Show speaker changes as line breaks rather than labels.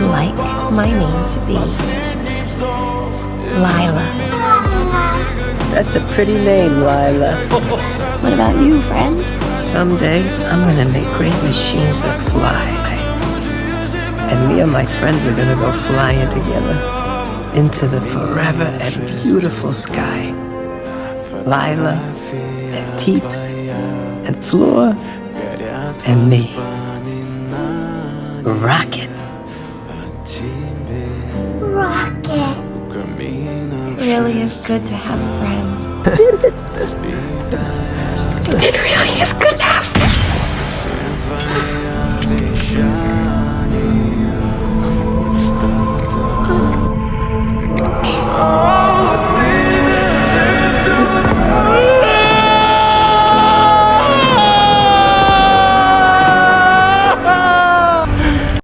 I'd like my name to be Lila.
That's a pretty name, Lila.
What about you, friend?
Someday, I'm gonna make great machines that fly. And me and my friends are gonna go flying together into the forever and beautiful sky. Lila, and Teeps, and Floor, and me. Rocket.
Rocket. It really is good to have friends. It really is good to have friends.